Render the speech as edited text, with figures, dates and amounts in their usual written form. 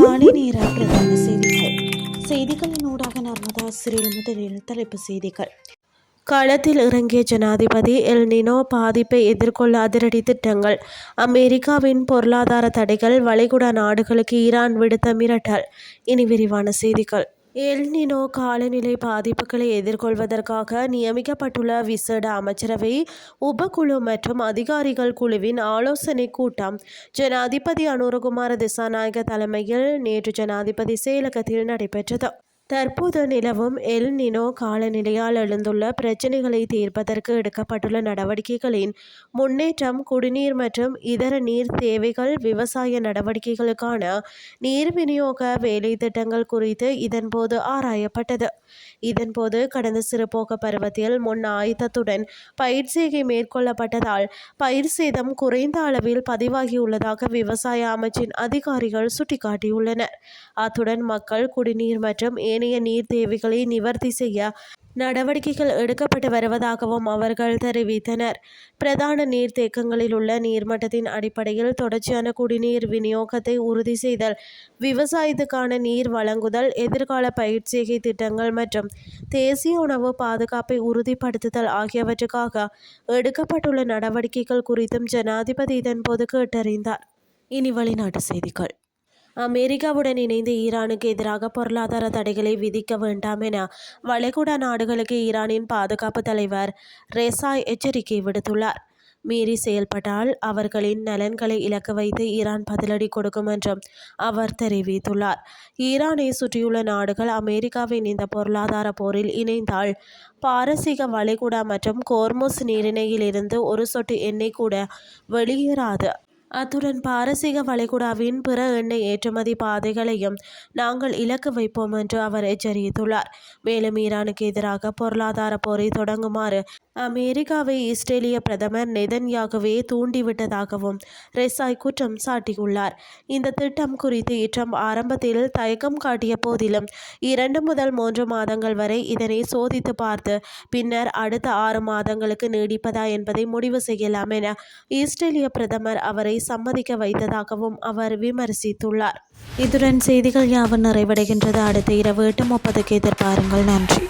காலை நேர பிரதான செய்திகளின் ஊடாக நர்மதா சிறில் முதலில் தலைப்பு செய்திகள். களத்தில் இறங்கிய ஜனாதிபதி எல் நினோ பாதிப்பை எதிர்கொள்ள அதிரடி திட்டங்கள். அமெரிக்காவின் பொருளாதார தடைகள். வளைகுடா நாடுகளுக்கு ஈரான் விடுத்த மிரட்டல். இனி விரிவான செய்திகள். எல் நினோ காலநிலை பாதிப்புகளை எதிர்கொள்வதற்காக நியமிக்கப்பட்டுள்ள விசேட அமைச்சரவை உபகுழு மற்றும் அதிகாரிகள் குழுவின் ஆலோசனை கூட்டம் ஜனாதிபதி அனுரகுமார திசாநாயக்க தலைமையில் நேற்று ஜனாதிபதி செயலகத்தில் நடைபெற்றது. தற்போது நிலவும் எல் நினோ காலநிலையால் எழுந்துள்ள பிரச்சினைகளை தீர்ப்பதற்கு எடுக்கப்பட்டுள்ள நடவடிக்கைகளின் முன்னேற்றம், குடிநீர் மற்றும் இதர நீர் தேவைகள், விவசாய நடவடிக்கைகளுக்கான நீர் விநியோக வேலை திட்டங்கள் குறித்து இதன்போது ஆராயப்பட்டது. இதன்போது கடந்த சிறுபோக பருவத்தில் முன் ஆயத்தத்துடன் பயிர் செய்கை மேற்கொள்ளப்பட்டதால் பயிர் சேதம் குறைந்த அளவில் பதிவாகியுள்ளதாக விவசாய அமைச்சின் அதிகாரிகள் சுட்டிக்காட்டியுள்ளனர். அத்துடன் மக்கள் குடிநீர் மற்றும் ஏனைய நீர் தேவைகளை நிவர்த்தி செய்ய நடவடிக்கைகள் எடுக்கப்பட்டு வருவதாகவும் அவர்கள் தெரிவித்தனர். பிரதான நீர்த்தேக்கங்களில் உள்ள நீர்மட்டத்தின் அடிப்படையில் தொடர்ச்சியான குடிநீர் விநியோகத்தை உறுதி செய்தல், விவசாயத்துக்கான நீர் வழங்குதல், எதிர்கால பயிர்ச்செய்கை திட்டங்கள் மற்றும் தேசிய உணவு பாதுகாப்பை உறுதிப்படுத்துதல் ஆகியவற்றுக்காக எடுக்கப்பட்டுள்ள நடவடிக்கைகள் குறித்தும் ஜனாதிபதி இதன்போது கேட்டறிந்தார். இனி வெளிநாட்டு செய்திகள். அமெரிக்காவுடன் இணைந்து ஈரானுக்கு எதிராக பொருளாதார தடைகளை விதிக்க வேண்டாம் என வளைகுடா நாடுகளுக்கு ஈரானின் பாதுகாப்பு தலைவர் ரெசாய் எச்சரிக்கை விடுத்துள்ளார். மீறி செயல்பட்டால் அவர்களின் நலன்களை இலக்கு வைத்து ஈரான் பதிலடி கொடுக்கும் என்றும் அவர் தெரிவித்துள்ளார். ஈரானை சுற்றியுள்ள நாடுகள் அமெரிக்காவின் இந்த பொருளாதார போரில் இணைந்தால் பாரசீக வளைகுடா மற்றும் கோர்முஸ் நீரிணையிலிருந்து ஒரு சொட்டு எண்ணெய் கூட வெளியேறாது. அத்துடன் பாரசீக வளைகுடாவின் பிற எண்ணெய் ஏற்றுமதி பாதைகளையும் நாங்கள் இலக்கு வைப்போம் என்று அவர் எச்சரித்துள்ளார். மேலும் ஈரானுக்கு எதிராக பொருளாதார போரை தொடங்குமாறு அமெரிக்காவை இஸ்ரேலிய பிரதமர் நெதன்யாகுவே தூண்டிவிட்டதாகவும் ரெசாய் குற்றம் சாட்டியுள்ளார். இந்த திட்டம் குறித்து ட்ரம்ப் ஆரம்பத்தில் தயக்கம் காட்டிய போதிலும் 2 முதல் 3 மாதங்கள் வரை இதனை சோதித்து பார்த்து பின்னர் அடுத்த 6 மாதங்களுக்கு நீடிப்பதா என்பதை முடிவு செய்யலாம் என இஸ்ரேலிய பிரதமர் அவரை சம்மதிக்க வைத்ததாகவும் அவர் விமர்சித்துள்ளார். இதுடன் செய்திகள் யாவும் நிறைவடைகின்றது. அடுத்த இரவு 8:30க்கு எதிர்பாருங்கள். நன்றி.